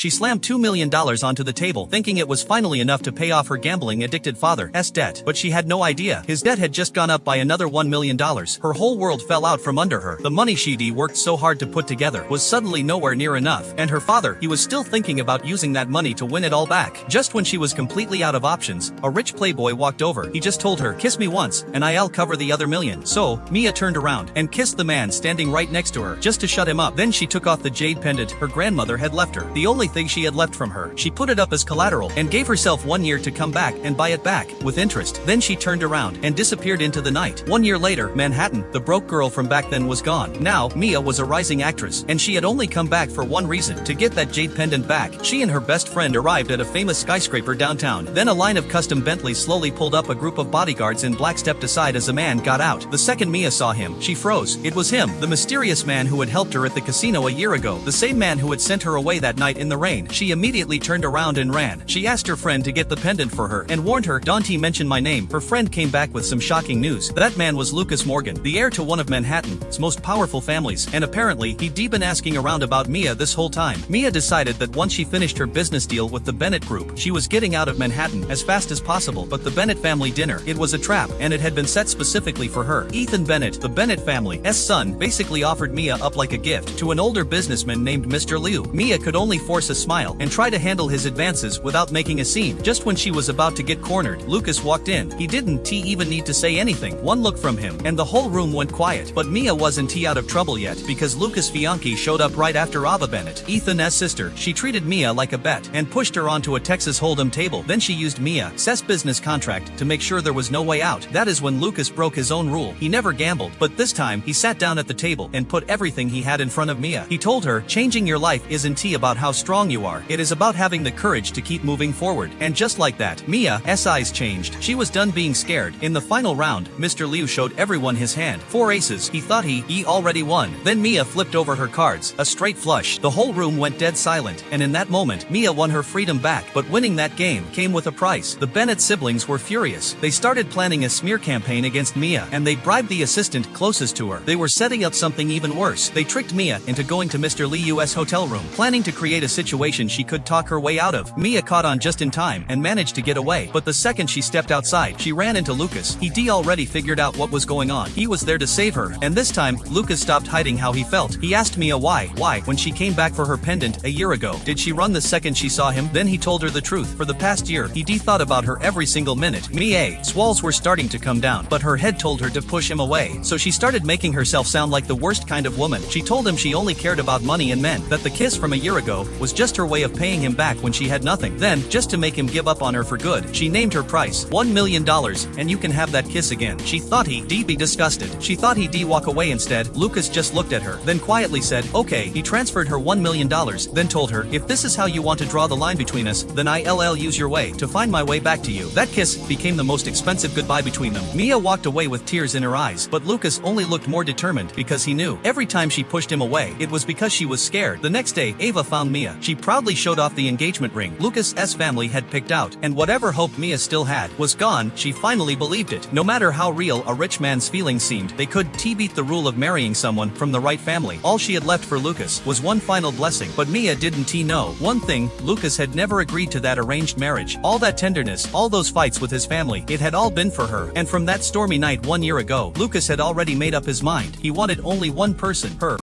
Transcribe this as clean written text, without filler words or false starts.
She slammed $2 million onto the table, thinking it was finally enough to pay off her gambling-addicted father's debt. But she had no idea. His debt had just gone up by another $1 million. Her whole world fell out from under her. The money she'd worked so hard to put together was suddenly nowhere near enough. And her father, he was still thinking about using that money to win it all back. Just when she was completely out of options, a rich playboy walked over. He just told her, "Kiss me once, and I'll cover the other million." So, Mia turned around and kissed the man standing right next to her, just to shut him up. Then she took off the jade pendant her grandmother had left her, the only thing she had left from her. She put it up as collateral and gave herself 1 year to come back and buy it back, with interest. Then she turned around and disappeared into the night. 1 year later, Manhattan, the broke girl from back then, was gone. Now, Mia was a rising actress, and she had only come back for one reason: to get that jade pendant back. She and her best friend arrived at a famous skyscraper downtown. Then a line of custom Bentleys slowly pulled up. A group of bodyguards in black stepped aside as a man got out. The second Mia saw him, she froze. It was him, the mysterious man who had helped her at the casino a year ago, the same man who had sent her away that night in the rain. She immediately turned around and ran. She asked her friend to get the pendant for her and warned her, "Don't mention my name." Her friend came back with some shocking news. That man was Lucas Morgan, the heir to one of Manhattan's most powerful families, and apparently he'd been asking around about Mia this whole time. Mia decided that once she finished her business deal with the Bennett Group, she was getting out of Manhattan as fast as possible. But the Bennett family dinner, it was a trap, and it had been set specifically for her. Ethan Bennett, the Bennett family's son, basically offered Mia up like a gift to an older businessman named Mr. Liu. Mia could only force a smile and try to handle his advances without making a scene. Just when she was about to get cornered, Lucas walked in. He didn't even need to say anything. One look from him, and the whole room went quiet. But Mia wasn't out of trouble yet, because Lucas Fianchi showed up right after Ava Bennett, Ethan's sister. She treated Mia like a bet and pushed her onto a Texas Hold'em table. Then she used Mia's business contract to make sure there was no way out. That is when Lucas broke his own rule. He never gambled, but this time he sat down at the table and put everything he had in front of Mia. He told her, "Changing your life isn't about how strong you are. It is about having the courage to keep moving forward." And just like that, Mia's eyes changed. She was done being scared. In the final round, Mr. Liu showed everyone his hand. 4 aces. He thought he already won. Then Mia flipped over her cards, a straight flush. The whole room went dead silent, and in that moment, Mia won her freedom back. But winning that game came with a price. The Bennett siblings were furious. They started planning a smear campaign against Mia, and they bribed the assistant closest to her. They were setting up something even worse. They tricked Mia into going to Mr. Liu's hotel room, planning to create a situation she could talk her way out of. Mia caught on just in time and managed to get away. But the second she stepped outside, she ran into Lucas. He already figured out what was going on. He was there to save her. And this time, Lucas stopped hiding how he felt. He asked Mia why, when she came back for her pendant a year ago, did she run the second she saw him? Then he told her the truth. For the past year, he thought about her every single minute. Mia's walls were starting to come down, but her head told her to push him away. So she started making herself sound like the worst kind of woman. She told him she only cared about money and men, that the kiss from a year ago was just her way of paying him back when she had nothing. Then, just to make him give up on her for good, she named her price, $1 million, and you can have that kiss again. She thought he'd be disgusted. She thought he'd walk away. Instead, Lucas just looked at her, then quietly said, "Okay." He transferred her $1 million, then told her, "If this is how you want to draw the line between us, then I'll use your way to find my way back to you." That kiss became the most expensive goodbye between them. Mia walked away with tears in her eyes, but Lucas only looked more determined because he knew every time she pushed him away, it was because she was scared. The next day, Ava found Mia. She proudly showed off the engagement ring Lucas's family had picked out, and whatever hope Mia still had was gone. She finally believed it. No matter how real a rich man's feelings seemed, they could beat the rule of marrying someone from the right family. All she had left for Lucas was one final blessing, but Mia didn't know one thing: Lucas had never agreed to that arranged marriage. All that tenderness, all those fights with his family, it had all been for her. And from that stormy night 1 year ago, Lucas had already made up his mind. He wanted only one person, her.